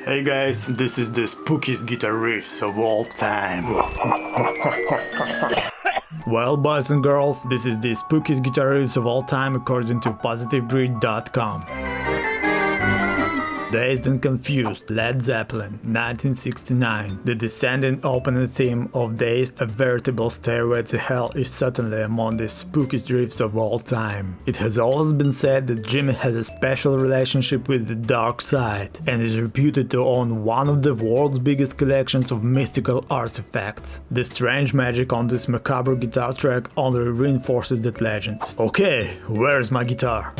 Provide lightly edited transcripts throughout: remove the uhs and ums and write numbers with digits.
Hey guys, this is the spookiest guitar riffs of all time. Well, boys and girls, this is the spookiest guitar riffs of all time according to PositiveGrid.com. Dazed and Confused, Led Zeppelin, 1969. The descending opening theme of Dazed, A Veritable Stairway to Hell, is certainly among the spookiest riffs of all time. It has always been said that Jimmy has a special relationship with the dark side, and is reputed to own one of the world's biggest collections of mystical artifacts. The strange magic on this macabre guitar track only reinforces that legend. Okay, where's my guitar?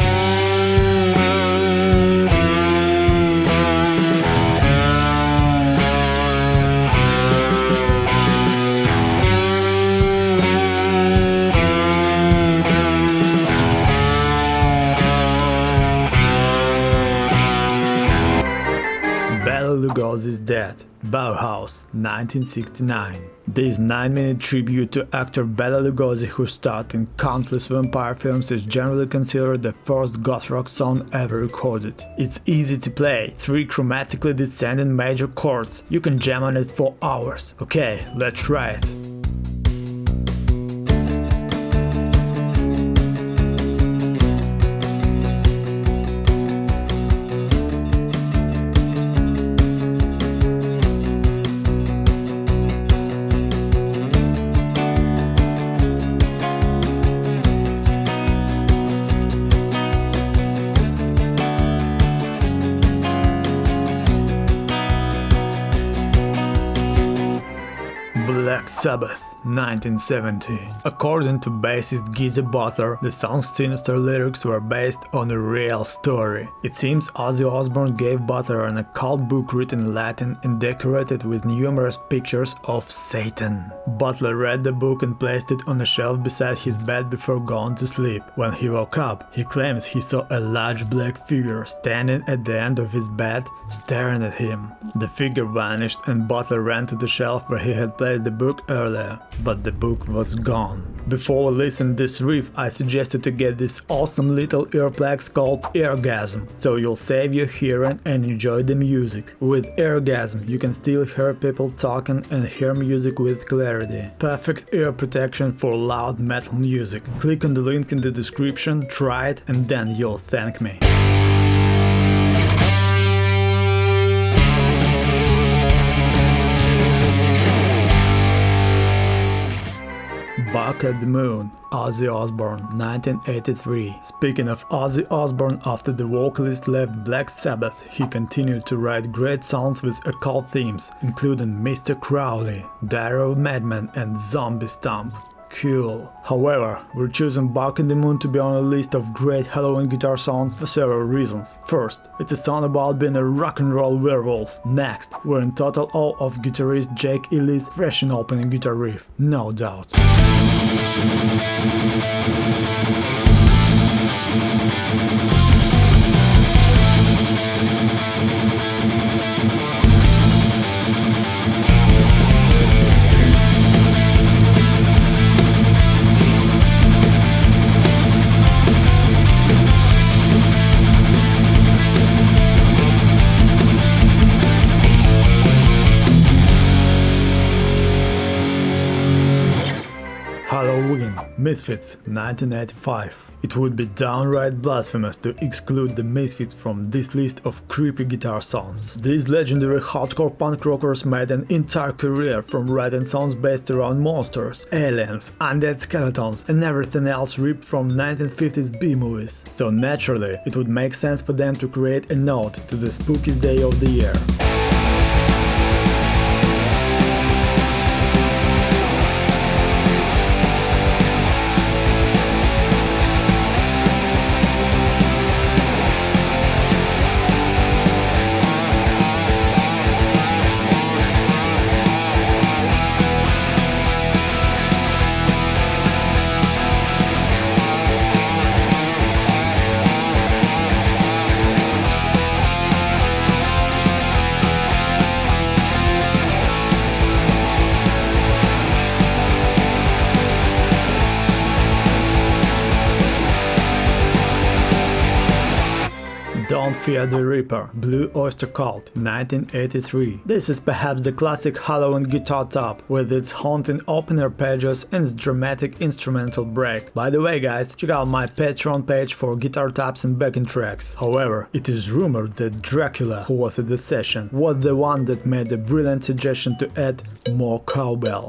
Bela Lugosi is dead. Bauhaus, 1969. This 9-minute tribute to actor Bela Lugosi, who starred in countless vampire films, is generally considered the first goth rock song ever recorded. It's easy to play, 3 chromatically descending major chords. You can jam on it for hours. Okay, let's try it. Black Sabbath, 1970. According to bassist Geezer Butler, the song's sinister lyrics were based on a real story. It seems Ozzy Osbourne gave Butler an occult book written in Latin and decorated with numerous pictures of Satan. Butler read the book and placed it on a shelf beside his bed before going to sleep. When he woke up, he claims he saw a large black figure standing at the end of his bed, staring at him. The figure vanished and Butler ran to the shelf where he had placed the book earlier, but the book was gone. Before we listen to this riff, I suggested to get this awesome little earplugs called Eargasm, so you'll save your hearing and enjoy the music. With Eargasm, you can still hear people talking and hear music with clarity. Perfect ear protection for loud metal music. Click on the link in the description, try it, and then you'll thank me. Back at the Moon, Ozzy Osbourne, 1983. Speaking of Ozzy Osbourne, after the vocalist left Black Sabbath, he continued to write great songs with occult themes, including Mr. Crowley, Diary of a Madman, and Zombie Stomp. Cool. However, we're choosing Back in the Moon to be on a list of great Halloween guitar songs for several reasons. First, it's a song about being a rock and roll werewolf. Next, we're in total awe of guitarist Jake Ely's fresh and opening guitar riff, no doubt. Halloween, Misfits, 1985. It would be downright blasphemous to exclude the Misfits from this list of creepy guitar songs. These legendary hardcore punk rockers made an entire career from writing songs based around monsters, aliens, undead skeletons, and everything else ripped from 1950s B-movies. So naturally, it would make sense for them to create a nod to the spookiest day of the year. Fear the Reaper, Blue Oyster Cult, 1983. This is perhaps the classic Halloween guitar top, with its haunting open arpeggios and its dramatic instrumental break. By the way guys, check out my Patreon page for guitar tops and backing tracks. However, it is rumored that Dracula, who was at the session, was the one that made the brilliant suggestion to add more cowbell.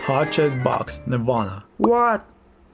Hot Box, Nirvana. What?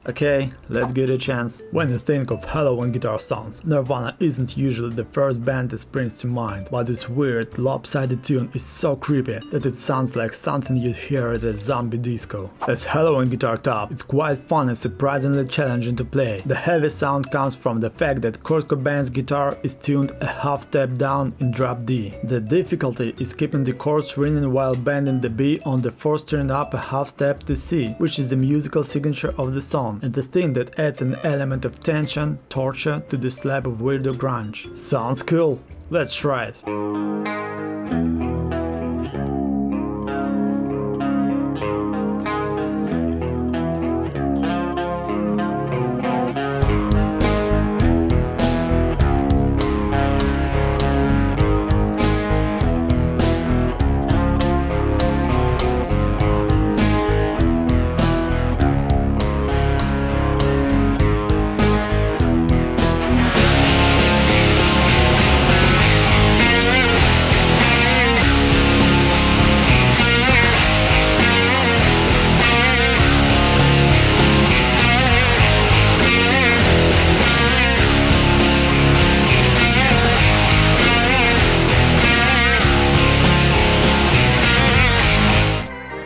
Okay, let's give it a chance. When you think of Halloween guitar sounds, Nirvana isn't usually the first band that springs to mind, but this weird, lopsided tune is so creepy that it sounds like something you'd hear at a zombie disco. As Halloween guitar top, it's quite fun and surprisingly challenging to play. The heavy sound comes from the fact that Kurt Cobain's guitar is tuned a half step down in drop D. The difficulty is keeping the chords ringing while bending the B on the fourth string up a half step to C, which is the musical signature of the song, and the thing that adds an element of tension, torture to the slab of weirdo grunge. Sounds cool? Let's try it.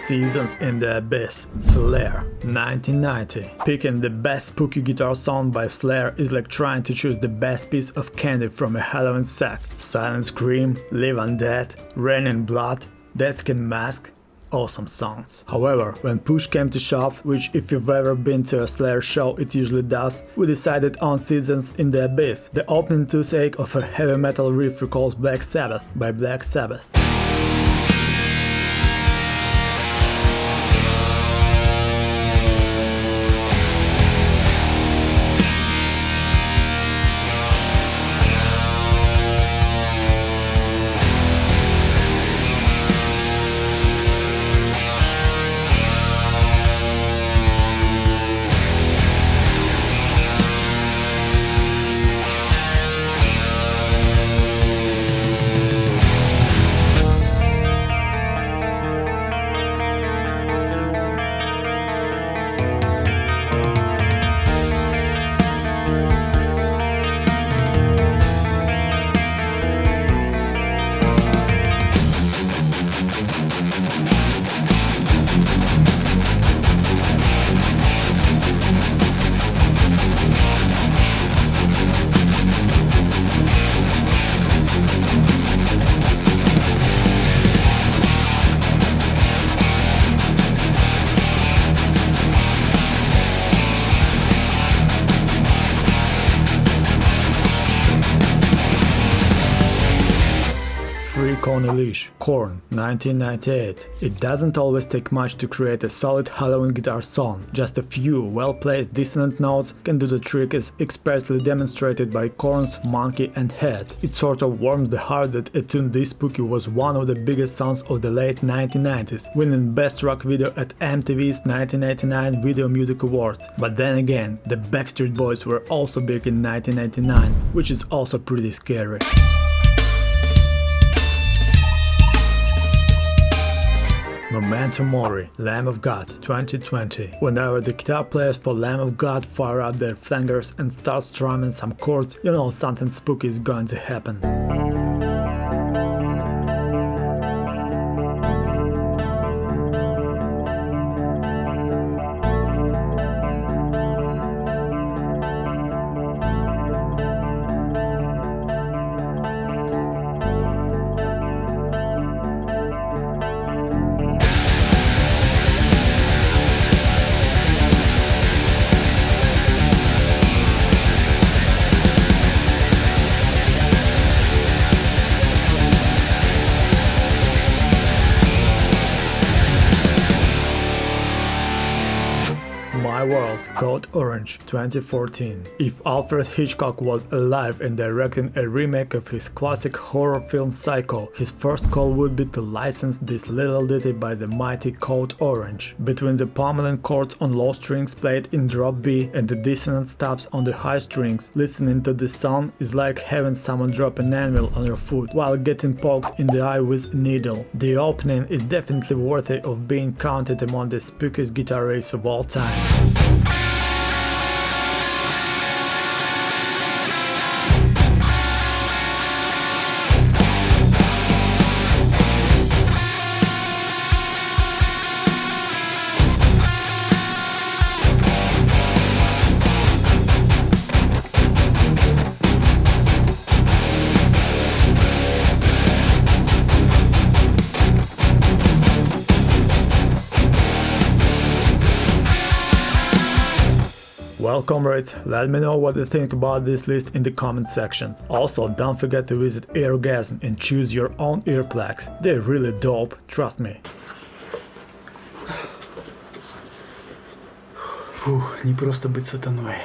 Seasons in the Abyss, Slayer, 1990. Picking the best spooky guitar song by Slayer is like trying to choose the best piece of candy from a Halloween sack. Silent Scream, Live Undead, Rain in Blood, Deathskin Mask. Awesome songs. However, when push came to shove, which if you've ever been to a Slayer show it usually does, we decided on Seasons in the Abyss. The opening toothache of a heavy metal riff recalls Black Sabbath by Black Sabbath. Leash, Korn, 1998. It doesn't always take much to create a solid Halloween guitar song. Just a few well-placed dissonant notes can do the trick, as expertly demonstrated by Korn's Monkey and Head. It sort of warms the heart that a tune this spooky was one of the biggest songs of the late 1990s, winning Best Rock Video at MTV's 1989 Video Music Awards. But then again, the Backstreet Boys were also big in 1989, which is also pretty scary. Memento Mori, Lamb of God, 2020. Whenever the guitar players for Lamb of God fire up their fingers and start strumming some chords, you know something spooky is going to happen. World, Code Orange, 2014. If Alfred Hitchcock was alive and directing a remake of his classic horror film Psycho, his first call would be to license this little ditty by the mighty Code Orange. Between the pummeling chords on low strings played in drop B and the dissonant stops on the high strings, listening to this song is like having someone drop an anvil on your foot while getting poked in the eye with a needle. The opening is definitely worthy of being counted among the spookiest guitar riffs of all time. Well, comrades, let me know what you think about this list in the comment section. Also, don't forget to visit Eargasm and choose your own earplugs. They're really dope, trust me. Фух, не просто быть сатаной.